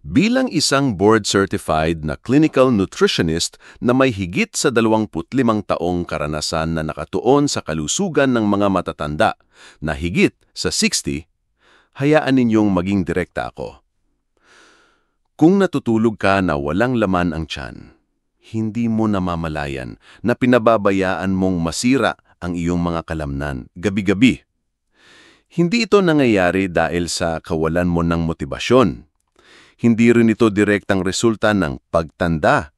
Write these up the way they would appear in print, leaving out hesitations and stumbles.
Bilang isang board-certified na clinical nutritionist na may higit sa 25 taong karanasan na nakatuon sa kalusugan ng mga matatanda na higit sa 60, hayaan ninyong maging direkta ako. Kung natutulog ka na walang laman ang tiyan, hindi mo namamalayan na pinababayaan mong masira ang iyong mga kalamnan gabi-gabi. Hindi ito nangyayari dahil sa kawalan mo ng motibasyon. Hindi rin ito direktang resulta ng pagtanda.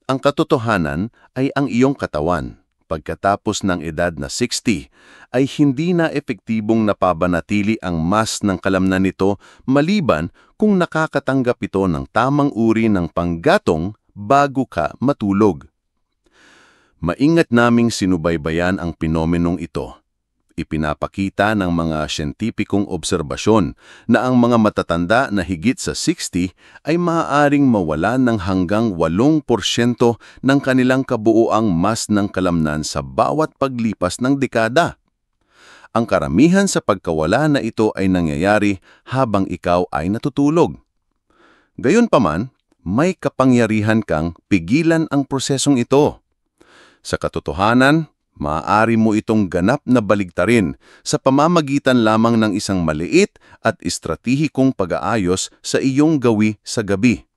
Ang katotohanan ay ang iyong katawan, pagkatapos ng edad na 60, ay hindi na epektibong napabanatili ang mass ng kalamnan nito maliban kung nakakatanggap ito ng tamang uri ng panggatong bago ka matulog. Maingat naming sinubaybayan ang penomenong ito. Ipinapakita ng mga siyentipikong obserbasyon na ang mga matatanda na higit sa 60 ay maaaring mawala ng hanggang 8% ng kanilang kabuuang mass ng kalamnan sa bawat paglipas ng dekada. Ang karamihan sa pagkawala na ito ay nangyayari habang ikaw ay natutulog. Gayunpaman, may kapangyarihan kang pigilan ang prosesong ito. Sa katotohanan, maaari mo itong ganap na baligtarin sa pamamagitan lamang ng isang maliit at estratehikong pag-aayos sa iyong gawi sa gabi.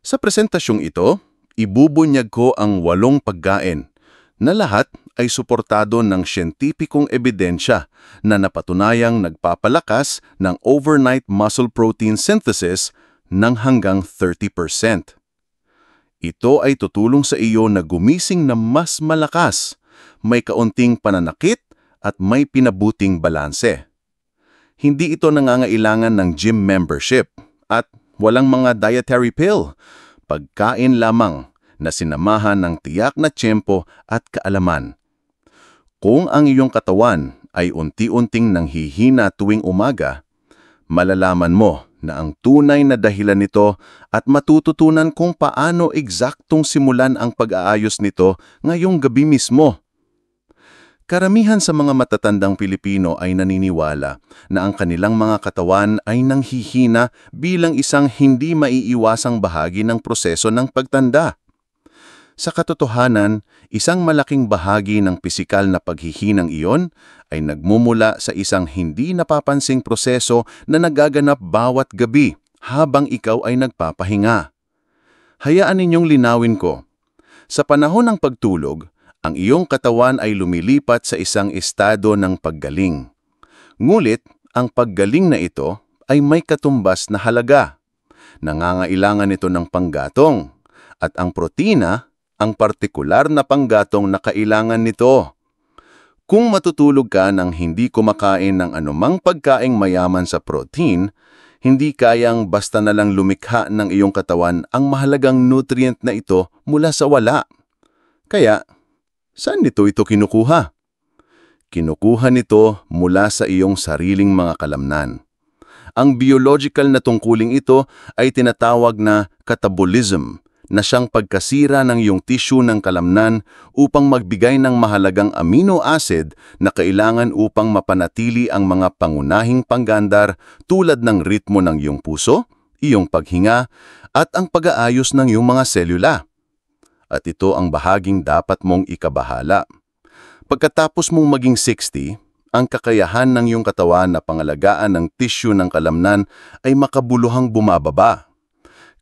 Sa presentasyong ito, ibubunyag ko ang 8 pagkain na lahat ay suportado ng siyentipikong ebidensya na napatunayang nagpapalakas ng overnight muscle protein synthesis ng hanggang 30%. Ito ay tutulong sa iyo na gumising na mas malakas, may kaunting pananakit at may pinabuting balanse. Hindi ito nangangailangan ng gym membership at walang mga dietary pill. Pagkain lamang na sinamahan ng tiyak na tiyempo at kaalaman. Kung ang iyong katawan ay unti-unting nanghihina tuwing umaga, malalaman mo na ang tunay na dahilan nito at matututunan kung paano eksaktong simulan ang pag-aayos nito ngayong gabi mismo. Karamihan sa mga matatandang Pilipino ay naniniwala na ang kanilang mga katawan ay nanghihina bilang isang hindi maiiwasang bahagi ng proseso ng pagtanda. Sa katotohanan, isang malaking bahagi ng pisikal na paghihinang iyon ay nagmumula sa isang hindi napapansing proseso na nagaganap bawat gabi habang ikaw ay nagpapahinga. Hayaan ninyong linawin ko. Sa panahon ng pagtulog, ang iyong katawan ay lumilipat sa isang estado ng paggaling. Ngulit, ang paggaling na ito ay may katumbas na halaga. Nangangailangan ito ng panggatong, at ang protina ang partikular na panggatong na kailangan nito. Kung matutulog ka ng hindi kumakain ng anumang pagkaing mayaman sa protein, hindi kayang basta na lang lumikha ng iyong katawan ang mahalagang nutrient na ito mula sa wala. Kaya, saan nito kinukuha? Kinukuha nito mula sa iyong sariling mga kalamnan. Ang biological na tungkuling ito ay tinatawag na catabolism, na siyang pagkasira ng iyong tissue ng kalamnan upang magbigay ng mahalagang amino acid na kailangan upang mapanatili ang mga pangunahing panggandar tulad ng ritmo ng iyong puso, iyong paghinga, at ang pag-aayos ng iyong mga selula. At ito ang bahaging dapat mong ikabahala. Pagkatapos mong maging 60, ang kakayahan ng iyong katawan na pangalagaan ng tissue ng kalamnan ay makabuluhang bumababa.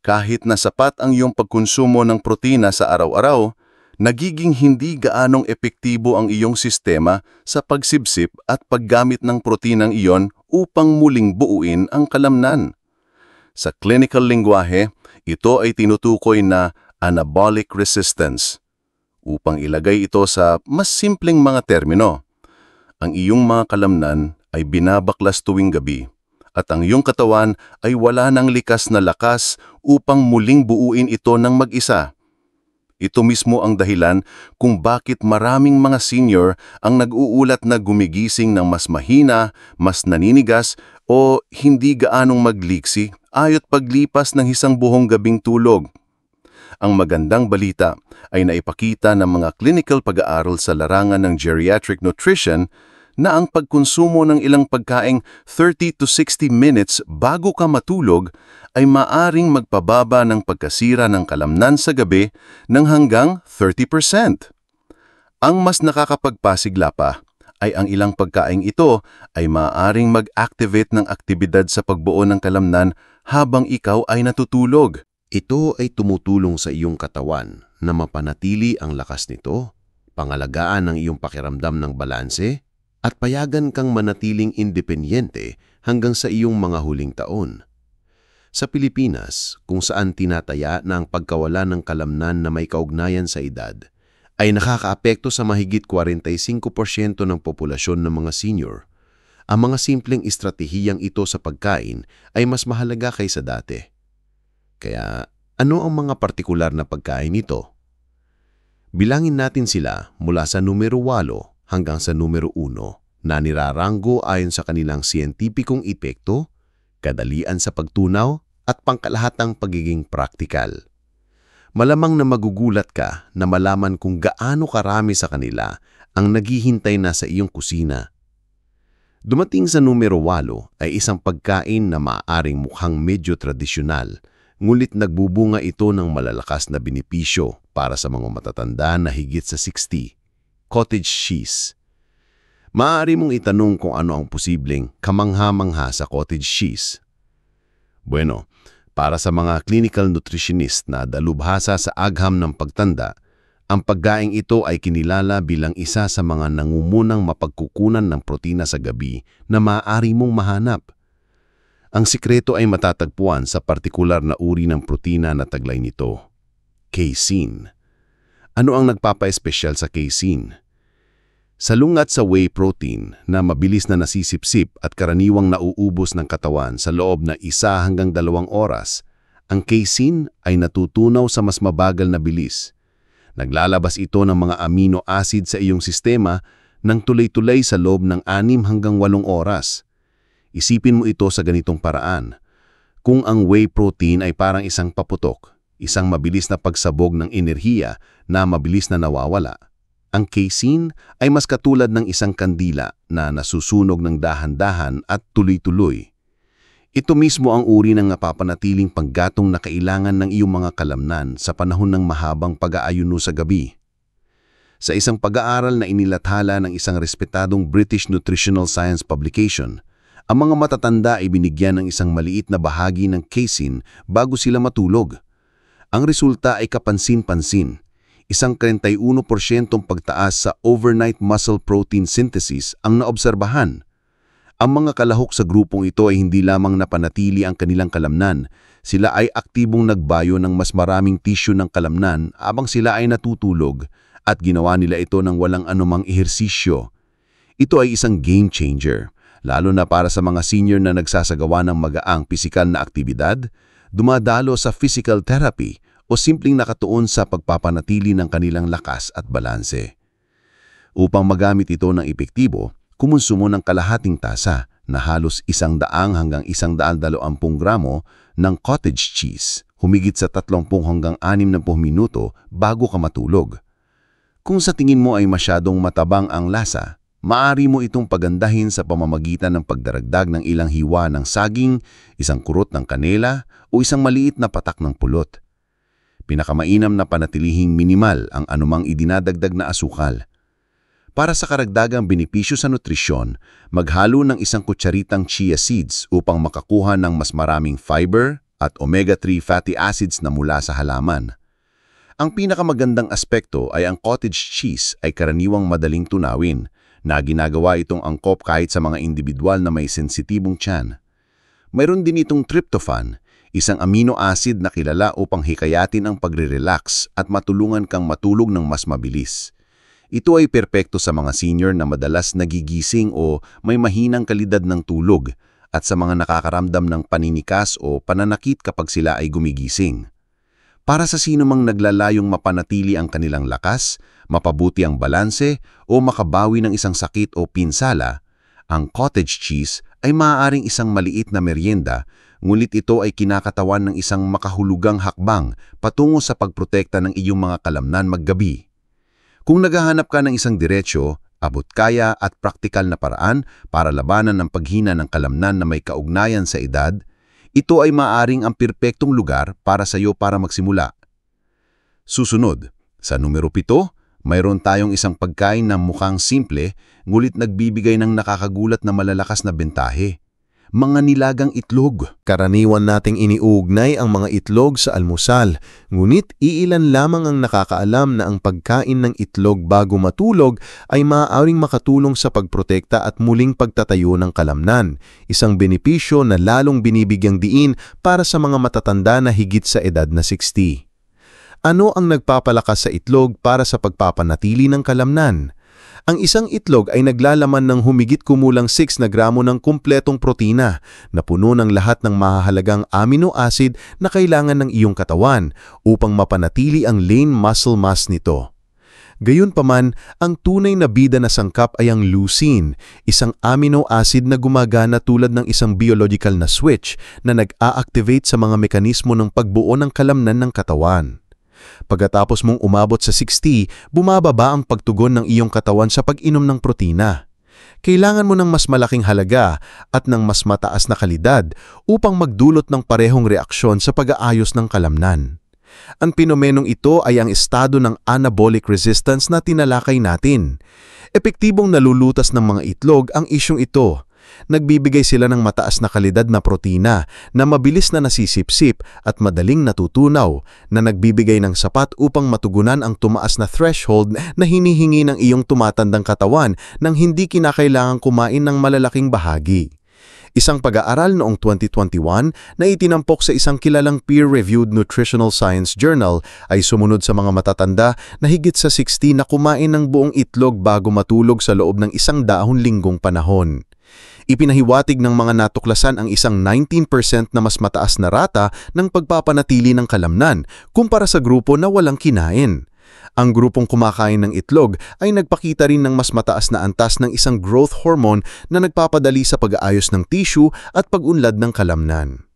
Kahit na sapat ang iyong pagkonsumo ng protina sa araw-araw, nagiging hindi gaanong epektibo ang iyong sistema sa pagsipsip at paggamit ng protinang iyon upang muling buuin ang kalamnan. Sa clinical lingwahe, ito ay tinutukoy na anabolic resistance. Upang ilagay ito sa mas simpleng mga termino, ang iyong mga kalamnan ay binabaklas tuwing gabi, at ang iyong katawan ay wala ng likas na lakas upang muling buuin ito ng mag-isa. Ito mismo ang dahilan kung bakit maraming mga senior ang nag-uulat na gumigising ng mas mahina, mas naninigas o hindi gaanong magliksi ayo't paglipas ng isang buong gabing tulog. Ang magandang balita ay naipakita ng mga clinical pag-aaral sa larangan ng geriatric nutrition na ang pagkonsumo ng ilang pagkaing 30 to 60 minutes bago ka matulog ay maaring magpababa ng pagkasira ng kalamnan sa gabi ng hanggang 30%. Ang mas nakakapagpasigla pa ay ang ilang pagkaing ito ay maaaring mag-activate ng aktibidad sa pagbuo ng kalamnan habang ikaw ay natutulog. Ito ay tumutulong sa iyong katawan na mapanatili ang lakas nito, pangalagaan ang iyong pakiramdam ng balanse, at payagan kang manatiling independyente hanggang sa iyong mga huling taon. Sa Pilipinas, kung saan tinataya na ang pagkawala ng kalamnan na may kaugnayan sa edad, ay nakakaapekto sa mahigit 45% ng populasyon ng mga senior. Ang mga simpleng estratehiyang ito sa pagkain ay mas mahalaga kaysa dati. Kaya, ano ang mga partikular na pagkain nito? Bilangin natin sila mula sa numero 8 hanggang sa numero 1 na niraranggo ayon sa kanilang siyentipikong epekto, kadalian sa pagtunaw at pangkalahatang pagiging praktikal. Malamang na magugulat ka na malaman kung gaano karami sa kanila ang naghihintay na sa iyong kusina. Dumating sa numero 8 ay isang pagkain na maaaring mukhang medyo tradisyonal, ngulit nagbubunga ito ng malalakas na benepisyo para sa mga matatanda na higit sa 60, cottage cheese. Maaari mong itanong kung ano ang posibleng kamangha-mangha sa cottage cheese. Bueno, para sa mga clinical nutritionist na dalubhasa sa agham ng pagtanda, ang pagkaing ito ay kinilala bilang isa sa mga nangungunang mapagkukunan ng protina sa gabi na maaari mong mahanap. Ang sikreto ay matatagpuan sa partikular na uri ng protina na taglay nito, casein. Ano ang nagpapa-espesyal sa casein? Salungat sa whey protein na mabilis na nasisipsip at karaniwang nauubos ng katawan sa loob na 1 hanggang 2 oras, ang casein ay natutunaw sa mas mabagal na bilis. Naglalabas ito ng mga amino acid sa iyong sistema ng tuloy-tuloy sa loob ng 6 hanggang 8 oras. Isipin mo ito sa ganitong paraan. Kung ang whey protein ay parang isang paputok, isang mabilis na pagsabog ng enerhiya na mabilis na nawawala, ang casein ay mas katulad ng isang kandila na nasusunog ng dahan-dahan at tuloy-tuloy. Ito mismo ang uri ng napapanatiling panggatong na kailangan ng iyong mga kalamnan sa panahon ng mahabang pag-aayuno sa gabi. Sa isang pag-aaral na inilathala ng isang respetadong British Nutritional Science publication, ang mga matatanda ay binigyan ng isang maliit na bahagi ng casein bago sila matulog. Ang resulta ay kapansin-pansin. Isang 31% pagtaas sa overnight muscle protein synthesis ang naobserbahan. Ang mga kalahok sa grupong ito ay hindi lamang napanatili ang kanilang kalamnan, sila ay aktibong nagbayo ng mas maraming tissue ng kalamnan habang sila ay natutulog at ginawa nila ito ng walang anumang ehersisyo. Ito ay isang game changer, lalo na para sa mga senior na nagsasagawa ng magaang pisikal na aktibidad, dumadalo sa physical therapy o simpleng nakatuon sa pagpapanatili ng kanilang lakas at balanse. Upang magamit ito ng epektibo, kumonsumo ng kalahating tasa na halos 100 hanggang 120 gramo ng cottage cheese, humigit sa 30 hanggang 60 minuto bago ka matulog. Kung sa tingin mo ay masyadong matabang ang lasa, maaari mo itong pagandahin sa pamamagitan ng pagdaragdag ng ilang hiwa ng saging, isang kurot ng kanela o isang maliit na patak ng pulot. Pinakamainam na panatilihing minimal ang anumang idinadagdag na asukal. Para sa karagdagang benepisyo sa nutrisyon, maghalo ng 1 kutsaritang chia seeds upang makakuha ng mas maraming fiber at omega-3 fatty acids na mula sa halaman. Ang pinakamagandang aspekto ay ang cottage cheese ay karaniwang madaling tunawin, na ginagawa itong angkop kahit sa mga individual na may sensitibong tiyan. Mayroon din itong tryptophan, isang amino acid na kilala upang hikayatin ang pagre-relax at matulungan kang matulog ng mas mabilis. Ito ay perpekto sa mga senior na madalas nagigising o may mahinang kalidad ng tulog at sa mga nakakaramdam ng paninikas o pananakit kapag sila ay gumigising. Para sa sinumang naglalayong mapanatili ang kanilang lakas, mapabuti ang balanse o makabawi ng isang sakit o pinsala, ang cottage cheese ay maaaring isang maliit na merienda, ngunit ito ay kinakatawan ng isang makahulugang hakbang patungo sa pagprotekta ng iyong mga kalamnan maggabi. Kung naghahanap ka ng isang diretsyo, abot-kaya at praktikal na paraan para labanan ng paghina ng kalamnan na may kaugnayan sa edad, ito ay maaring ang perpektong lugar para sa iyo para magsimula. Susunod, sa numero 7, mayroon tayong isang pagkain na mukhang simple, ngulit nagbibigay ng nakakagulat na malalakas na bentahe. Mga nilagang itlog. Karaniwan nating iniuugnay ang mga itlog sa almusal, ngunit iilan lamang ang nakakaalam na ang pagkain ng itlog bago matulog ay maaaring makatulong sa pagprotekta at muling pagtatayo ng kalamnan, isang benepisyo na lalong binibigyang diin para sa mga matatanda na higit sa edad na 60. Ano ang nagpapalakas sa itlog para sa pagpapanatili ng kalamnan? Ang isang itlog ay naglalaman ng humigit kumulang 6 na gramo ng kumpletong protina na puno ng lahat ng mahahalagang amino acid na kailangan ng iyong katawan upang mapanatili ang lean muscle mass nito. Gayunpaman, ang tunay na bida na sangkap ay ang leucine, isang amino acid na gumagana tulad ng isang biological na switch na nag-a-activate sa mga mekanismo ng pagbuo ng kalamnan ng katawan. Pagkatapos mong umabot sa 60, bumababa ang pagtugon ng iyong katawan sa pag-inom ng protina. Kailangan mo ng mas malaking halaga at ng mas mataas na kalidad upang magdulot ng parehong reaksyon sa pag-aayos ng kalamnan. Ang pinomenong ito ay ang estado ng anabolic resistance na tinalakay natin. Epektibong nalulutas ng mga itlog ang isyong ito. Nagbibigay sila ng mataas na kalidad na protina na mabilis na nasisipsip at madaling natutunaw na nagbibigay ng sapat upang matugunan ang tumaas na threshold na hinihingi ng iyong tumatandang katawan nang hindi kinakailangang kumain ng malalaking bahagi. Isang pag-aaral noong 2021 na itinampok sa isang kilalang peer-reviewed nutritional science journal ay sumunod sa mga matatanda na higit sa 60 na kumain ng buong itlog bago matulog sa loob ng 100 linggong panahon. Ipinahiwatig ng mga natuklasan ang isang 19% na mas mataas na rata ng pagpapanatili ng kalamnan kumpara sa grupo na walang kinain. Ang grupong kumakain ng itlog ay nagpakita rin ng mas mataas na antas ng isang growth hormone na nagpapadali sa pag-aayos ng tissue at pag-unlad ng kalamnan.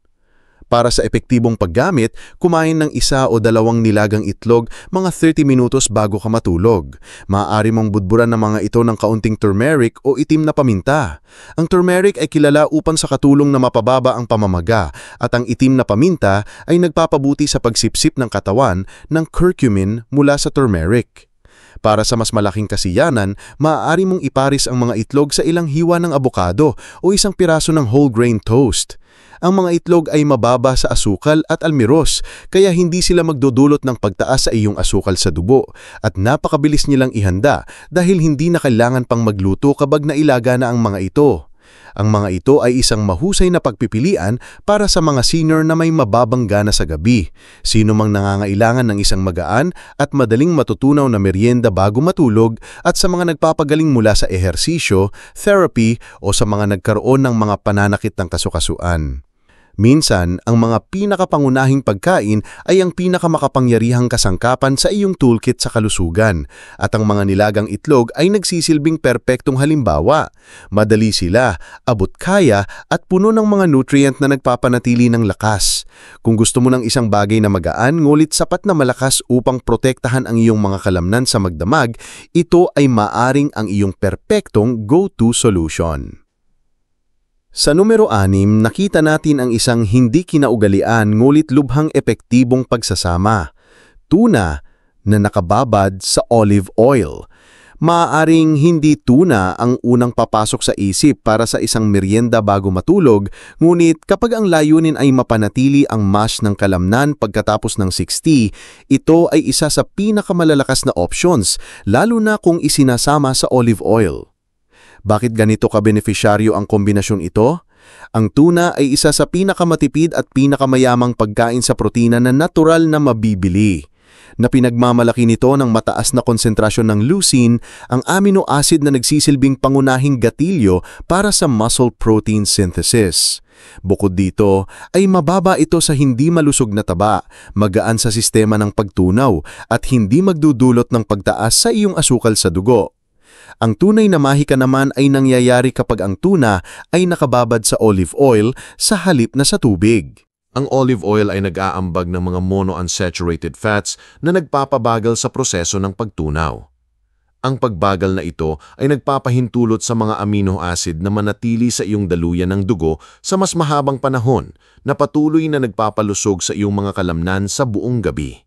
Para sa epektibong paggamit, kumain ng 1 o 2 nilagang itlog mga 30 minutos bago ka matulog. Maaari mong budburan ng mga ito ng kaunting turmeric o itim na paminta. Ang turmeric ay kilala upang sa katulong na mapababa ang pamamaga at ang itim na paminta ay nagpapabuti sa pagsipsip ng katawan ng curcumin mula sa turmeric. Para sa mas malaking kasiyanan, maaari mong iparis ang mga itlog sa ilang hiwa ng abokado o isang piraso ng whole grain toast. Ang mga itlog ay mababa sa asukal at almiros, kaya hindi sila magdudulot ng pagtaas sa iyong asukal sa dugo at napakabilis nilang ihanda dahil hindi na kailangan pang magluto kapag nailaga na ang mga ito. Ang mga ito ay isang mahusay na pagpipilian para sa mga senior na may mababang gana sa gabi, sino mang nangangailangan ng isang magaan at madaling matutunaw na merienda bago matulog at sa mga nagpapagaling mula sa ehersisyo, therapy o sa mga nagkaroon ng mga pananakit ng kasukasuan. Minsan, ang mga pinakapangunahing pagkain ay ang pinakamakapangyarihang kasangkapan sa iyong toolkit sa kalusugan at ang mga nilagang itlog ay nagsisilbing perpektong halimbawa. Madali sila, abot kaya at puno ng mga nutrient na nagpapanatili ng lakas. Kung gusto mo ng isang bagay na magaan ngulit sapat na malakas upang protektahan ang iyong mga kalamnan sa magdamag, ito ay maaring ang iyong perpektong go-to solution. Sa numero 6, nakita natin ang isang hindi kinaugalian ngulit lubhang epektibong pagsasama. Tuna na nakababad sa olive oil. Maaaring hindi tuna ang unang papasok sa isip para sa isang merienda bago matulog, ngunit kapag ang layunin ay mapanatili ang mass ng kalamnan pagkatapos ng 60, ito ay isa sa pinakamalalakas na options, lalo na kung isinasama sa olive oil. Bakit ganito ka-benefisyaryo ang kombinasyon ito? Ang tuna ay isa sa pinakamatipid at pinakamayamang pagkain sa protina na natural na mabibili. Na pinagmamalaki nito ng mataas na konsentrasyon ng leucine, ang amino acid na nagsisilbing pangunahing gatilyo para sa muscle protein synthesis. Bukod dito, ay mababa ito sa hindi malusog na taba, magaan sa sistema ng pagtunaw at hindi magdudulot ng pagtaas sa iyong asukal sa dugo. Ang tunay na mahika naman ay nangyayari kapag ang tuna ay nakababad sa olive oil sa halip na sa tubig. Ang olive oil ay nag-aambag ng mga monounsaturated fats na nagpapabagal sa proseso ng pagtunaw. Ang pagbagal na ito ay nagpapahintulot sa mga amino acid na manatili sa iyong daluyan ng dugo sa mas mahabang panahon na patuloy na nagpapalusog sa iyong mga kalamnan sa buong gabi.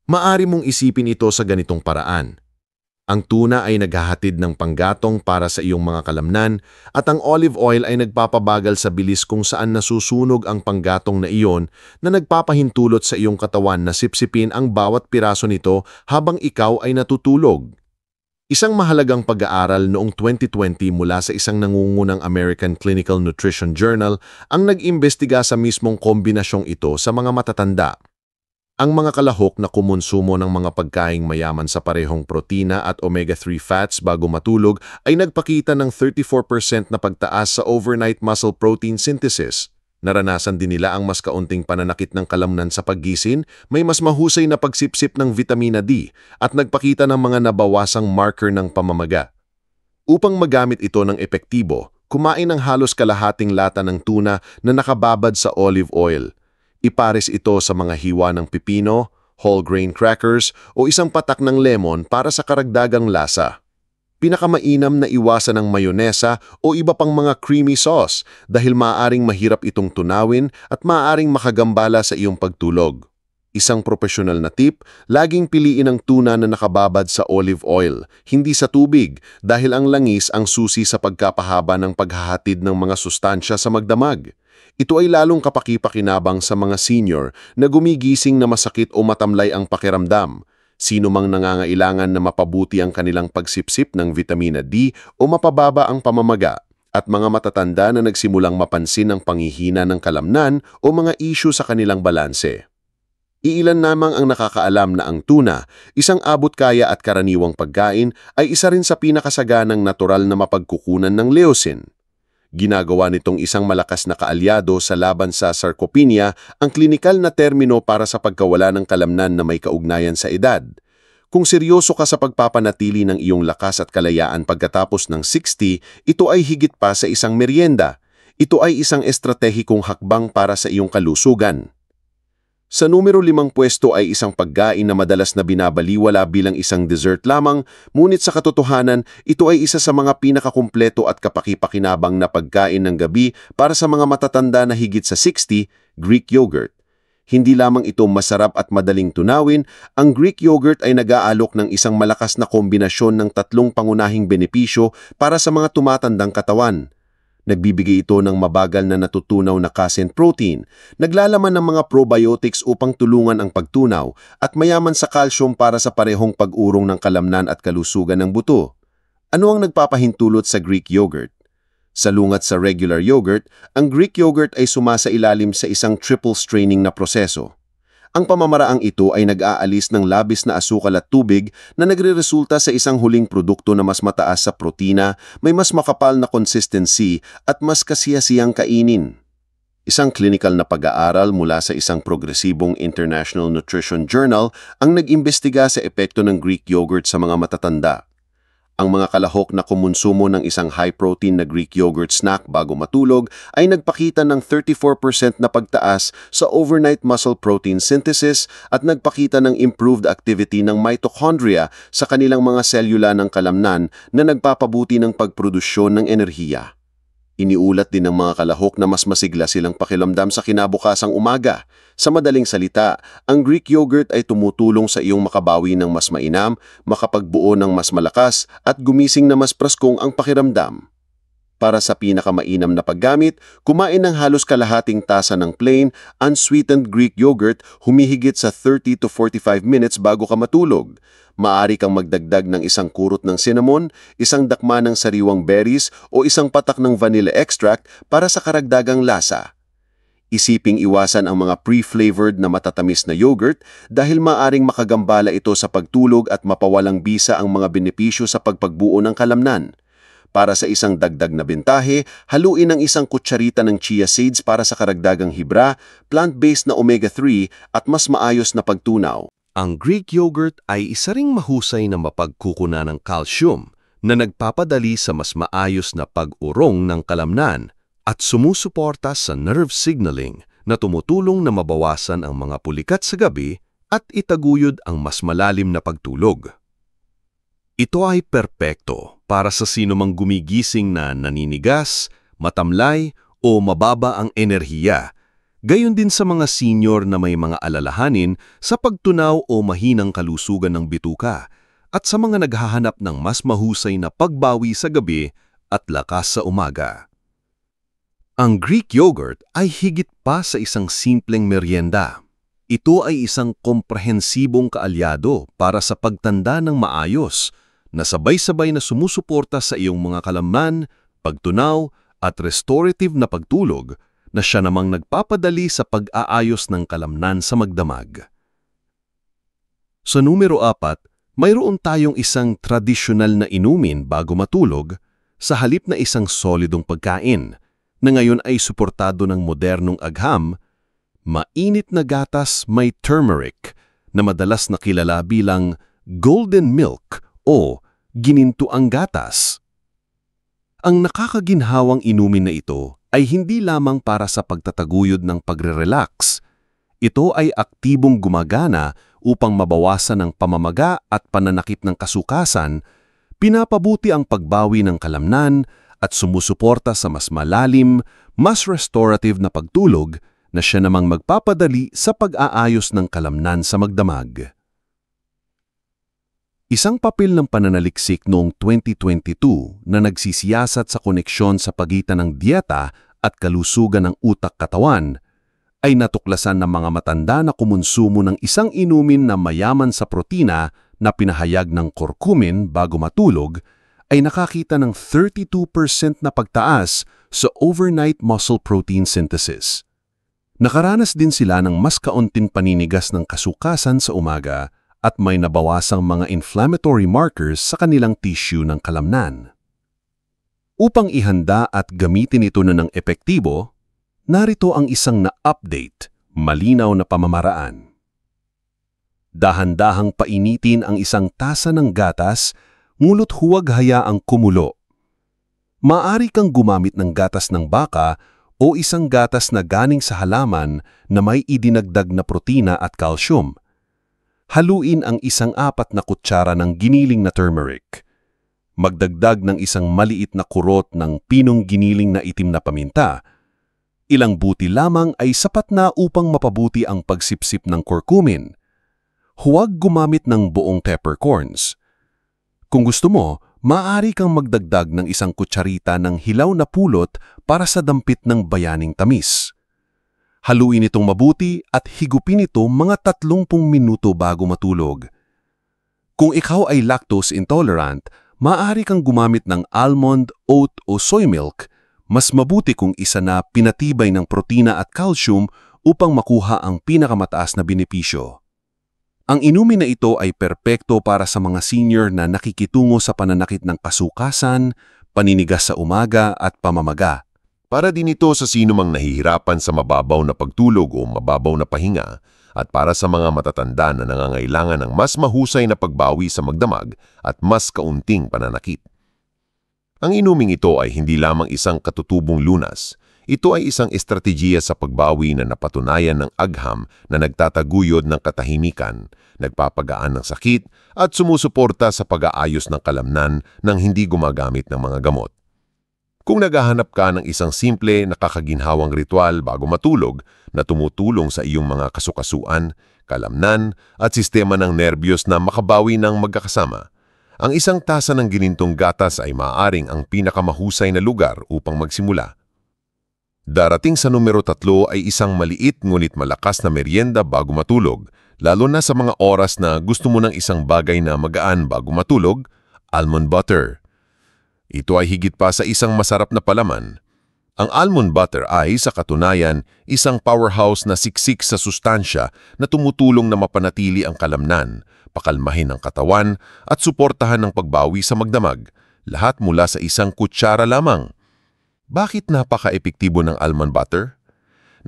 Maari mong isipin ito sa ganitong paraan. Ang tuna ay naghahatid ng panggatong para sa iyong mga kalamnan at ang olive oil ay nagpapabagal sa bilis kung saan nasusunog ang panggatong na iyon na nagpapahintulot sa iyong katawan na sipsipin ang bawat piraso nito habang ikaw ay natutulog. Isang mahalagang pag-aaral noong 2020 mula sa isang nangungunang American Clinical Nutrition Journal ang nag-imbestiga sa mismong kombinasyong ito sa mga matatanda. Ang mga kalahok na kumonsumo ng mga pagkaing mayaman sa parehong protina at omega-3 fats bago matulog ay nagpakita ng 34% na pagtaas sa overnight muscle protein synthesis. Naranasan din nila ang mas kaunting pananakit ng kalamnan sa paggising, may mas mahusay na pagsipsip ng vitamina D at nagpakita ng mga nabawasang marker ng pamamaga. Upang magamit ito ng epektibo, kumain ng halos kalahating lata ng tuna na nakababad sa olive oil. Ipares ito sa mga hiwa ng pipino, whole grain crackers o isang patak ng lemon para sa karagdagang lasa. Pinakamainam na iwasan ang mayonesa o iba pang mga creamy sauce dahil maaaring mahirap itong tunawin at maaaring makagambala sa iyong pagtulog. Isang profesional na tip, laging piliin ang tuna na nakababad sa olive oil, hindi sa tubig dahil ang langis ang susi sa pagkapahaba ng paghahatid ng mga sustansya sa magdamag. Ito ay lalong kapakipakinabang sa mga senior na gumigising na masakit o matamlay ang pakiramdam. Sino mang nangangailangan na mapabuti ang kanilang pagsipsip ng vitamina D o mapababa ang pamamaga, at mga matatanda na nagsimulang mapansin ang panghihina ng kalamnan o mga issue sa kanilang balanse. Iilan namang ang nakakaalam na ang tuna, isang abot-kaya at karaniwang pagkain, ay isa rin sa pinakasaganang natural na mapagkukunan ng leucine. Ginagawa nitong isang malakas na kaalyado sa laban sa sarcopenia, ang klinikal na termino para sa pagkawala ng kalamnan na may kaugnayan sa edad. Kung seryoso ka sa pagpapanatili ng iyong lakas at kalayaan pagkatapos ng 60, ito ay higit pa sa isang merienda. Ito ay isang estratehikong hakbang para sa iyong kalusugan. Sa numero 5 pwesto ay isang pagkain na madalas na binabaliwala bilang isang dessert lamang, ngunit sa katotohanan, ito ay isa sa mga pinakakumpleto at kapakipakinabang na pagkain ng gabi para sa mga matatanda na higit sa 60, Greek yogurt. Hindi lamang ito masarap at madaling tunawin, ang Greek yogurt ay nag-aalok ng isang malakas na kombinasyon ng 3 pangunahing benepisyo para sa mga tumatandang katawan. Nagbibigay ito ng mabagal na natutunaw na casein protein, naglalaman ng mga probiotics upang tulungan ang pagtunaw, at mayaman sa calcium para sa parehong pag-urong ng kalamnan at kalusugan ng buto. Ano ang nagpapahintulot sa Greek yogurt? Salungat sa regular yogurt, ang Greek yogurt ay sumasailalim sa isang triple straining na proseso. Ang pamamaraang ito ay nag-aalis ng labis na asukal at tubig na nagreresulta sa isang huling produkto na mas mataas sa protina, may mas makapal na consistency at mas kasiyasiyang kainin. Isang clinical na pag-aaral mula sa isang progresibong International Nutrition Journal ang nag-imbestiga sa epekto ng Greek yogurt sa mga matatanda. Ang mga kalahok na kumonsumo ng isang high-protein na Greek yogurt snack bago matulog ay nagpakita ng 34% na pagtaas sa overnight muscle protein synthesis at nagpakita ng improved activity ng mitochondria sa kanilang mga selula ng kalamnan na nagpapabuti ng pagprodusyon ng enerhiya. Iniulat din ng mga kalahok na mas masigla silang pakiramdam sa kinabukasang umaga. Sa madaling salita, ang Greek yogurt ay tumutulong sa iyong makabawi ng mas mainam, makapagbuo ng mas malakas, at gumising na mas praskong ang pakiramdam. Para sa pinakamainam na paggamit, kumain ng halos kalahating tasa ng plain, unsweetened Greek yogurt humihigit sa 30 to 45 minutes bago ka matulog. Maaari kang magdagdag ng isang kurot ng cinnamon, isang dakma ng sariwang berries o isang patak ng vanilla extract para sa karagdagang lasa. Isiping iwasan ang mga pre-flavored na matatamis na yogurt dahil maaring makagambala ito sa pagtulog at mapawalang bisa ang mga benepisyo sa pagpagbuo ng kalamnan. Para sa isang dagdag na bentahe, haluin ang isang kutsarita ng chia seeds para sa karagdagang hibra, plant-based na omega-3 at mas maayos na pagtunaw. Ang Greek yogurt ay isa ring mahusay na mapagkukuna ng calcium na nagpapadali sa mas maayos na pag-urong ng kalamnan at sumusuporta sa nerve signaling na tumutulong na mabawasan ang mga pulikat sa gabi at itaguyod ang mas malalim na pagtulog. Ito ay perpekto para sa sinumang gumigising na naninigas, matamlay o mababa ang enerhiya. Gayon din sa mga senior na may mga alalahanin sa pagtunaw o mahinang kalusugan ng bituka at sa mga naghahanap ng mas mahusay na pagbawi sa gabi at lakas sa umaga. Ang Greek yogurt ay higit pa sa isang simpleng merienda. Ito ay isang komprehensibong kaalyado para sa pagtanda ng maayos na sabay-sabay na sumusuporta sa iyong mga kalamnan, pagtunaw at restorative na pagtulog na siya namang nagpapadali sa pag-aayos ng kalamnan sa magdamag. Sa numero 4, mayroon tayong isang tradisyonal na inumin bago matulog sa halip na isang solidong pagkain na ngayon ay suportado ng modernong agham, mainit na gatas may turmeric na madalas nakilala bilang golden milk o ginintuang gatas. Ang nakakaginhawang inumin na ito ay hindi lamang para sa pagtataguyod ng pagre-relax. Ito ay aktibong gumagana upang mabawasan ang pamamaga at pananakit ng kasukasan, pinapabuti ang pagbawi ng kalamnan at sumusuporta sa mas malalim, mas restorative na pagtulog na siya namang magpapadali sa pag-aayos ng kalamnan sa magdamag. Isang papel ng pananaliksik noong 2022 na nagsisiyasat sa koneksyon sa pagitan ng dieta at kalusugan ng utak-katawan ay natuklasan ng mga matanda na kumonsumo ng isang inumin na mayaman sa protina na pinahayag ng curcumin bago matulog ay nakakita ng 32% na pagtaas sa overnight muscle protein synthesis. Nakaranas din sila ng mas kaunting paninigas ng kasukasan sa umaga at may nabawasang mga inflammatory markers sa kanilang tissue ng kalamnan. Upang ihanda at gamitin ito na ng epektibo, narito ang isang na-update, malinaw na pamamaraan. Dahan-dahang painitin ang isang tasa ng gatas, ngunit huwag hayaang kumulo. Maaari kang gumamit ng gatas ng baka o isang gatas na ganing sa halaman na may idinagdag na protina at calcium. Haluin ang 1/4 na kutsara ng giniling na turmeric. Magdagdag ng isang maliit na kurot ng pinong giniling na itim na paminta. Ilang buti lamang ay sapat na upang mapabuti ang pagsipsip ng curcumin. Huwag gumamit ng buong peppercorns. Kung gusto mo, maaari kang magdagdag ng 1 kutsarita ng hilaw na pulot para sa dampit ng bayaning tamis. Haluin itong mabuti at higupin ito mga 30 minuto bago matulog. Kung ikaw ay lactose intolerant, maaari kang gumamit ng almond, oat o soy milk. Mas mabuti kung isa na pinatibay ng protina at calcium upang makuha ang pinakamataas na benepisyo. Ang inumin na ito ay perpekto para sa mga senior na nakikitungo sa pananakit ng kasukasan, paninigas sa umaga at pamamaga. Para din ito sa sinumang nahihirapan sa mababaw na pagtulog o mababaw na pahinga at para sa mga matatanda na nangangailangan ng mas mahusay na pagbawi sa magdamag at mas kaunting pananakit. Ang inuming ito ay hindi lamang isang katutubong lunas. Ito ay isang estrategiya sa pagbawi na napatunayan ng agham na nagtataguyod ng katahimikan, nagpapagaan ng sakit at sumusuporta sa pag-aayos ng kalamnan nang hindi gumagamit ng mga gamot. Kung naghahanap ka ng isang simple, nakakaginhawang ritual bago matulog na tumutulong sa iyong mga kasukasuan, kalamnan at sistema ng nerbiyos na makabawi ng magkakasama, ang 1 tasa ng ginintong gatas ay maaaring ang pinakamahusay na lugar upang magsimula. Darating sa numero 3 ay isang maliit ngunit malakas na merienda bago matulog, lalo na sa mga oras na gusto mo ng isang bagay na magaan bago matulog, almond butter. Ito ay higit pa sa isang masarap na palaman. Ang almond butter ay, sa katunayan, isang powerhouse na siksik sa sustansya na tumutulong na mapanatili ang kalamnan, pakalmahin ang katawan at suportahan ng pagbawi sa magdamag, lahat mula sa 1 kutsara lamang. Bakit napaka-epektibo ng almond butter?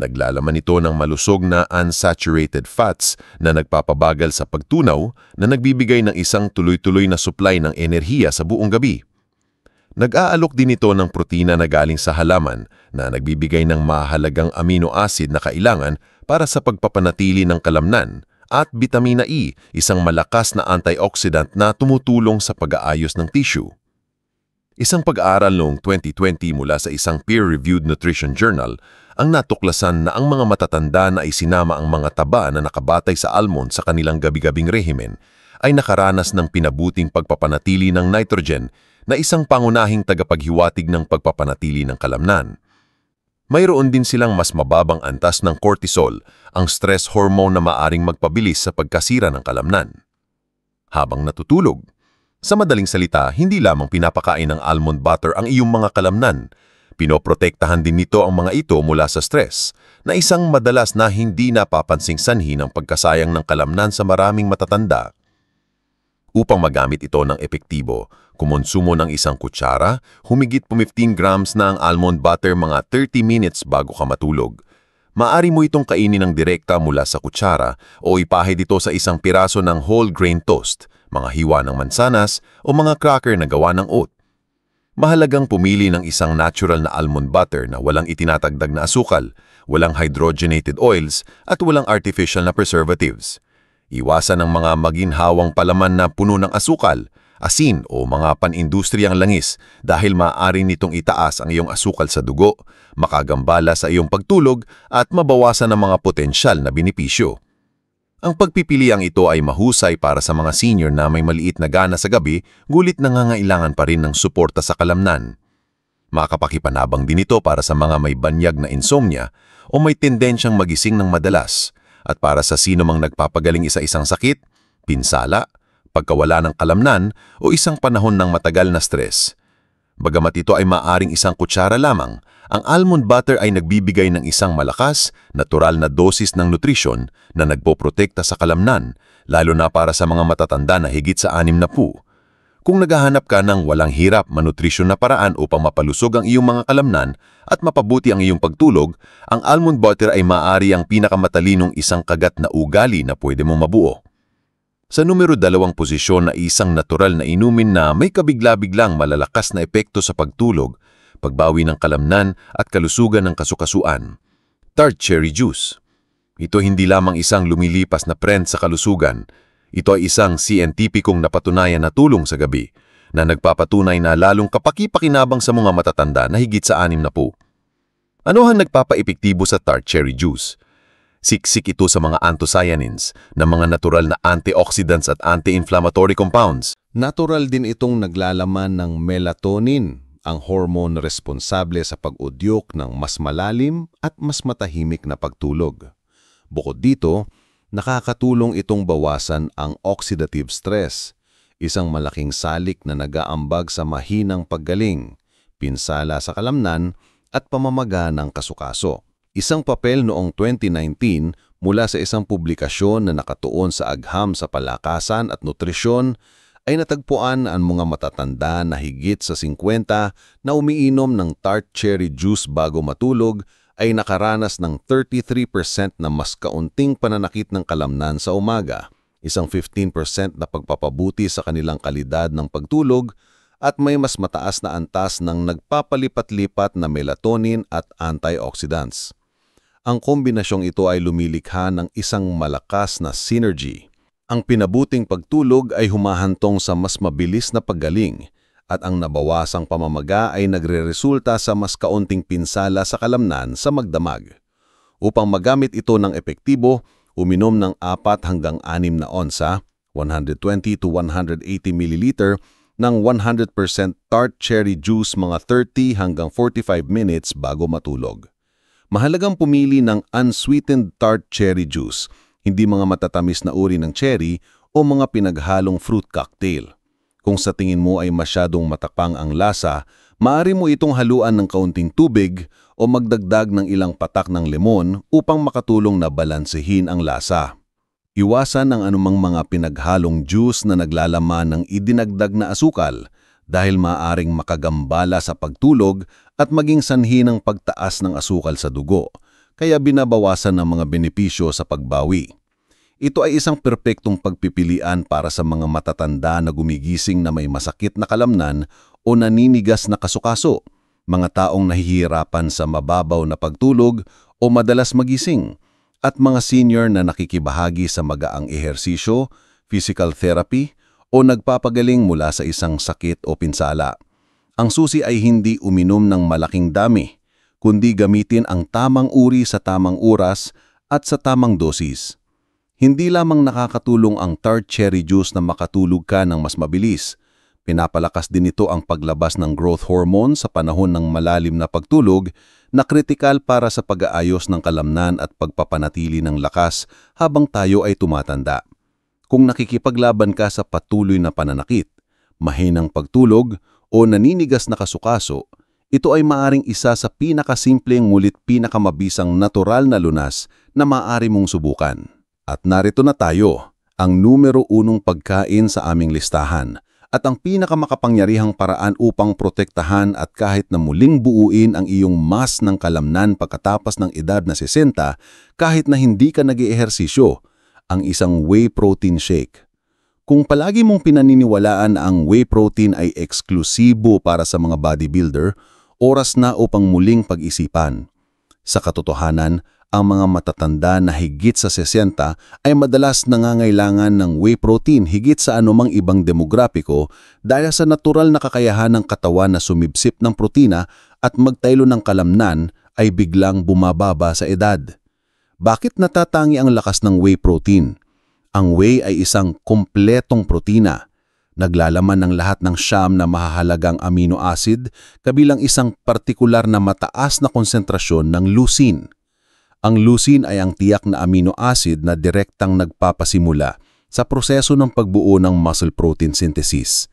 Naglalaman ito ng malusog na unsaturated fats na nagpapabagal sa pagtunaw na nagbibigay ng isang tuloy-tuloy na supply ng enerhiya sa buong gabi. Nag-aalok din ito ng protina na galing sa halaman na nagbibigay ng mahalagang amino acid na kailangan para sa pagpapanatili ng kalamnan At bitamina E, isang malakas na antioxidant na tumutulong sa pag-aayos ng tissue. Isang pag-aaral noong 2020 mula sa isang peer-reviewed nutrition journal ang natuklasan na ang mga matatanda na isinama ang mga taba na nakabatay sa almond sa kanilang gabi-gabing rehimen ay nakaranas ng pinabuting pagpapanatili ng nitrogen na isang pangunahing tagapaghiwatig ng pagpapanatili ng kalamnan. Mayroon din silang mas mababang antas ng cortisol, ang stress hormone na maaring magpabilis sa pagkasira ng kalamnan. Habang natutulog, sa madaling salita, hindi lamang pinapakain ng almond butter ang iyong mga kalamnan, pinoprotektahan din nito ang mga ito mula sa stress, na isang madalas na hindi napapansing sanhi ng pagkasayang ng kalamnan sa maraming matatanda. Upang magamit ito ng epektibo, kumonsumo ng isang kutsara, humigit po 15 grams na ang almond butter mga 30 minutes bago ka matulog. Maari mo itong kainin ng direkta mula sa kutsara o ipahid ito sa isang piraso ng whole grain toast, mga hiwa ng mansanas o mga cracker na gawa ng oat. Mahalagang pumili ng isang natural na almond butter na walang itinatagdag na asukal, walang hydrogenated oils at walang artificial na preservatives. Iwasan ang mga maginhawang palaman na puno ng asukal, asin o mga pan-industriyang langis dahil maaari nitong itaas ang iyong asukal sa dugo, makagambala sa iyong pagtulog at mabawasan ang mga potensyal na benepisyo. Ang pagpipiliang ito ay mahusay para sa mga senior na may maliit na gana sa gabi, gulit nangangailangan pa rin ng suporta sa kalamnan. Makapakipanabang din ito para sa mga may banyag na insomnia o may tendensyang magising ng madalas, at para sa sino mang nagpapagaling isa-isang sakit, pinsala, pagkawala ng kalamnan o isang panahon ng matagal na stress. Bagamat ito ay maaring isang kutsara lamang, ang almond butter ay nagbibigay ng isang malakas, natural na dosis ng nutrisyon na nagpoprotekta sa kalamnan, lalo na para sa mga matatanda na higit sa 60. Kung naghahanap ka ng walang hirap manutrisyon na paraan upang mapalusog ang iyong mga kalamnan at mapabuti ang iyong pagtulog, ang almond butter ay maaari ang pinakamatalinong isang kagat na ugali na pwede mong mabuo. Sa numero 2 posisyon na isang natural na inumin na may kabigla-biglang malalakas na epekto sa pagtulog, pagbawi ng kalamnan at kalusugan ng kasukasuan. Tart cherry juice. Ito hindi lamang isang lumilipas na trend sa kalusugan. Ito ay isang siyentipikong napatunayan na tulong sa gabi na nagpapatunay na lalong kapaki-pakinabang sa mga matatanda na higit sa 60. Ano ang nagpapaepektibo sa tart cherry juice? Siksik ito sa mga anthocyanins na mga natural na antioxidants at anti-inflammatory compounds. Natural din itong naglalaman ng melatonin, ang hormone responsable sa pag-udyok ng mas malalim at mas matahimik na pagtulog. Bukod dito, nakakatulong itong bawasan ang oxidative stress, isang malaking salik na nag-aambag sa mahinang paggaling, pinsala sa kalamnan at pamamaga ng kasukaso. Isang papel noong 2019 mula sa isang publikasyon na nakatuon sa agham sa palakasan at nutrisyon ay natagpuan ang mga matatanda na higit sa 50 na umiinom ng tart cherry juice bago matulog ay nakaranas ng 33% na mas kaunting pananakit ng kalamnan sa umaga, isang 15% na pagpapabuti sa kanilang kalidad ng pagtulog at may mas mataas na antas ng nagpapalipat-lipat na melatonin at antioxidants. Ang kombinasyong ito ay lumilikha ng isang malakas na synergy. Ang pinabuting pagtulog ay humahantong sa mas mabilis na paggaling at ang nabawasang pamamaga ay nagreresulta sa mas kaunting pinsala sa kalamnan sa magdamag. Upang magamit ito ng epektibo, uminom ng 4 hanggang 6 na onsa, 120 to 180 ml ng 100% tart cherry juice mga 30 hanggang 45 minutes bago matulog. Mahalagang pumili ng unsweetened tart cherry juice, hindi mga matatamis na uri ng cherry o mga pinaghalong fruit cocktail. Kung sa tingin mo ay masyadong matakpang ang lasa, maaari mo itong haluan ng kaunting tubig o magdagdag ng ilang patak ng lemon upang makatulong na balansehin ang lasa. Iwasan ang anumang mga pinaghalong juice na naglalaman ng idinagdag na asukal dahil maaaring makagambala sa pagtulog at maging sanhi ng pagtaas ng asukal sa dugo, kaya binabawasan ng mga benepisyo sa pagbawi. Ito ay isang perpektong pagpipilian para sa mga matatanda na gumigising na may masakit na kalamnan o naninigas na kasukaso, mga taong nahihirapan sa mababaw na pagtulog o madalas magising, at mga senior na nakikibahagi sa magaang ehersisyo, physical therapy, o nagpapagaling mula sa isang sakit o pinsala. Ang susi ay hindi uminom ng malaking dami, kundi gamitin ang tamang uri sa tamang oras at sa tamang dosis. Hindi lamang nakakatulong ang tart cherry juice na makatulog ka ng mas mabilis. Pinapalakas din ito ang paglabas ng growth hormone sa panahon ng malalim na pagtulog na kritikal para sa pag-aayos ng kalamnan at pagpapanatili ng lakas habang tayo ay tumatanda. Kung nakikipaglaban ka sa patuloy na pananakit, mahinang pagtulog o naninigas na kasukaso, ito ay maaring isa sa pinakasimpleng ngulit pinakamabisang natural na lunas na maaari mong subukan. At narito na tayo, ang numero 1 pagkain sa aming listahan at ang pinakamakapangyarihang paraan upang protektahan at kahit na muling buuin ang iyong mas ng kalamnan pagkatapos ng edad na 60 kahit na hindi ka nag-eehersisyo, ang isang whey protein shake. Kung palagi mong pinaniniwalaan na ang whey protein ay eksklusibo para sa mga bodybuilder, oras na upang muling pag-isipan. Sa katotohanan, ang mga matatanda na higit sa 60 ay madalas nangangailangan ng whey protein higit sa anumang ibang demograpiko dahil sa natural na kakayahan ng katawan na sumipsip ng protina at magtaylo ng kalamnan ay biglang bumababa sa edad. Bakit natatangi ang lakas ng whey protein? Ang whey ay isang kompletong protina. Naglalaman ng lahat ng siyam na mahahalagang amino acid kabilang isang partikular na mataas na konsentrasyon ng leucine. Ang leucine ay ang tiyak na amino acid na direktang nagpapasimula sa proseso ng pagbuo ng muscle protein synthesis.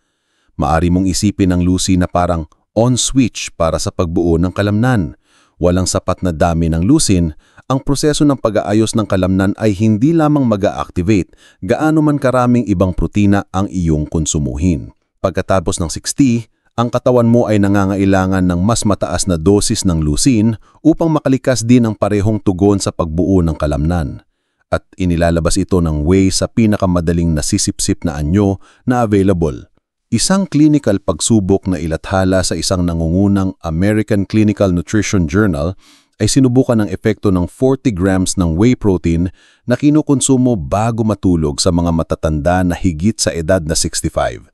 Maari mong isipin ang leucine na parang on switch para sa pagbuo ng kalamnan. Walang sapat na dami ng leucine, ang proseso ng pag-aayos ng kalamnan ay hindi lamang mag-a-activate gaano man karaming ibang protina ang iyong konsumuhin. Pagkatapos ng 60, ang katawan mo ay nangangailangan ng mas mataas na dosis ng leucine upang makalikas din ang parehong tugon sa pagbuo ng kalamnan. At inilalabas ito ng whey sa pinakamadaling nasisipsip na anyo na available. Isang clinical pagsubok na ilathala sa isang nangungunang American Clinical Nutrition Journal ay sinubukan ang epekto ng 40 grams ng whey protein na kinukonsumo bago matulog sa mga matatanda na higit sa edad na 65.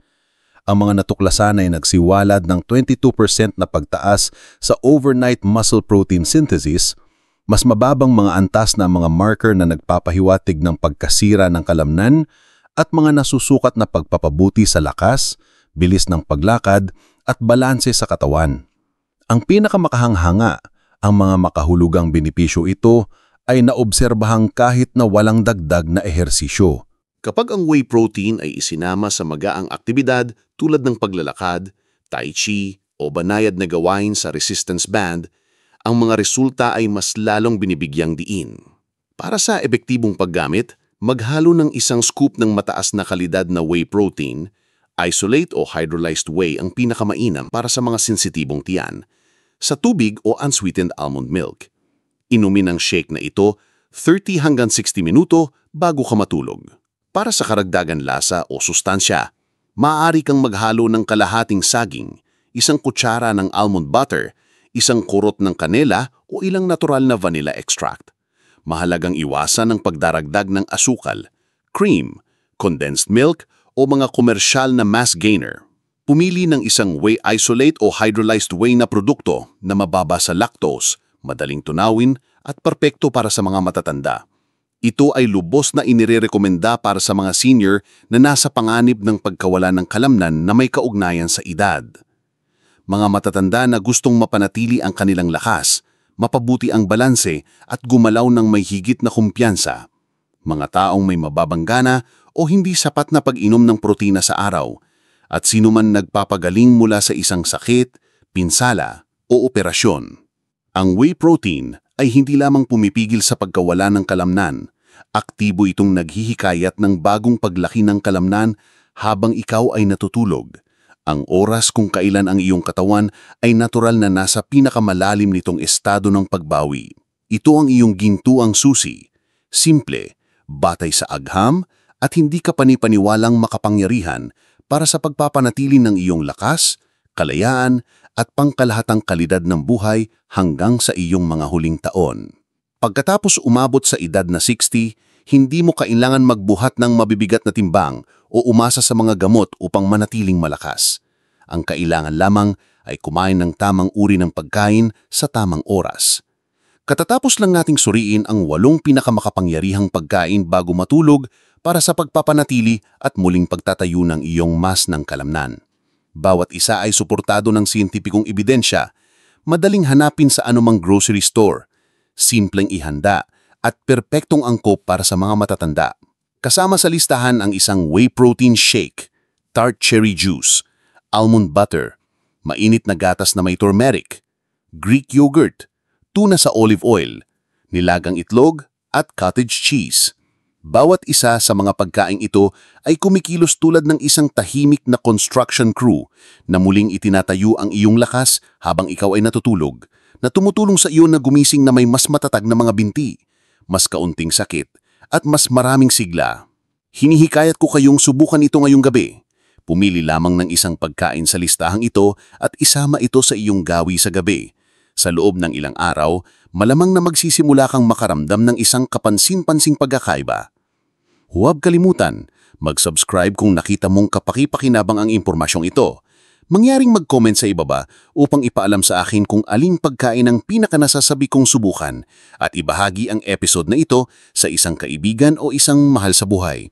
Ang mga natuklasan ay nagsiwalad ng 22% na pagtaas sa overnight muscle protein synthesis, mas mababang mga antas na mga marker na nagpapahiwatig ng pagkasira ng kalamnan at mga nasusukat na pagpapabuti sa lakas, bilis ng paglakad at balanse sa katawan. Ang pinakamakahanghanga, ang mga makahulugang benepisyo ito ay naobserbahang kahit na walang dagdag na ehersisyo. Kapag ang whey protein ay isinama sa magaang aktibidad tulad ng paglalakad, tai chi o banayad na gawain sa resistance band, ang mga resulta ay mas lalong binibigyang diin. Para sa epektibong paggamit, maghalo ng isang scoop ng mataas na kalidad na whey protein, isolate o hydrolyzed whey ang pinakamainam para sa mga sensitibong tiyan, sa tubig o unsweetened almond milk. Inumin ang shake na ito 30 hanggang 60 minuto bago ka matulog. Para sa karagdagan lasa o sustansya, maaari kang maghalo ng kalahating saging, isang kutsara ng almond butter, isang kurot ng kanela o ilang natural na vanilla extract. Mahalagang iwasan ang pagdaragdag ng asukal, cream, condensed milk o mga komersyal na mass gainer. Pumili ng isang whey isolate o hydrolyzed whey na produkto na mababa sa lactose, madaling tunawin at perpekto para sa mga matatanda. Ito ay lubos na inirerekomenda para sa mga senior na nasa panganib ng pagkawala ng kalamnan na may kaugnayan sa edad. Mga matatanda na gustong mapanatili ang kanilang lakas, mapabuti ang balanse at gumalaw ng may higit na kumpiyansa. Mga taong may mababang gana o hindi sapat na pag-inom ng protina sa araw, at sino man nagpapagaling mula sa isang sakit, pinsala o operasyon. Ang whey protein ay hindi lamang pumipigil sa pagkawala ng kalamnan, aktibo itong naghihikayat ng bagong paglaki ng kalamnan habang ikaw ay natutulog. Ang oras kung kailan ang iyong katawan ay natural na nasa pinakamalalim nitong estado ng pagbawi. Ito ang iyong gintuang susi, simple, batay sa agham at hindi ka panipaniwalang makapangyarihan para sa pagpapanatili ng iyong lakas, kalayaan at pangkalahatang kalidad ng buhay hanggang sa iyong mga huling taon. Pagkatapos umabot sa edad na 60, hindi mo kailangan magbuhat ng mabibigat na timbang o umasa sa mga gamot upang manatiling malakas. Ang kailangan lamang ay kumain ng tamang uri ng pagkain sa tamang oras. Katatapos lang nating suriin ang 8 pinakamakapangyarihang pagkain bago matulog para sa pagpapanatili at muling pagtatayo ng iyong mas ng kalamnan. Bawat isa ay suportado ng siyentipikong ebidensya, madaling hanapin sa anumang grocery store, simpleng ihanda at perpektong angkop para sa mga matatanda. Kasama sa listahan ang isang whey protein shake, tart cherry juice, almond butter, mainit na gatas na may turmeric, Greek yogurt, tuna sa olive oil, nilagang itlog at cottage cheese. Bawat isa sa mga pagkaing ito ay kumikilos tulad ng isang tahimik na construction crew na muling itinatayo ang iyong lakas habang ikaw ay natutulog, na tumutulong sa iyo na gumising na may mas matatag na mga binti, mas kaunting sakit, at mas maraming sigla. Hinihikayat ko kayong subukan ito ngayong gabi. Pumili lamang ng isang pagkain sa listahang ito at isama ito sa iyong gawi sa gabi. Sa loob ng ilang araw, malamang na magsisimula kang makaramdam ng isang kapansin-pansing pagkakaiba. Huwag kalimutan, mag-subscribe kung nakita mong kapaki-pakinabang ang impormasyong ito. Mangyaring mag-comment sa ibaba upang ipaalam sa akin kung aling pagkain ang pinakanasasabi kong subukan at ibahagi ang episode na ito sa isang kaibigan o isang mahal sa buhay.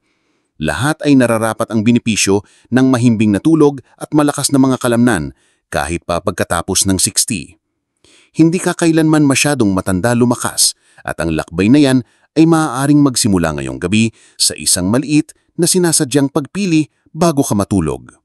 Lahat ay nararapat ang benepisyo ng mahimbing na tulog at malakas na mga kalamnan kahit pa pagkatapos ng 60. Hindi ka kailanman masyadong matanda lumakas at ang lakbay na yan ay maaaring magsimula ngayong gabi sa isang maliit na sinasadyang pagpili bago ka matulog.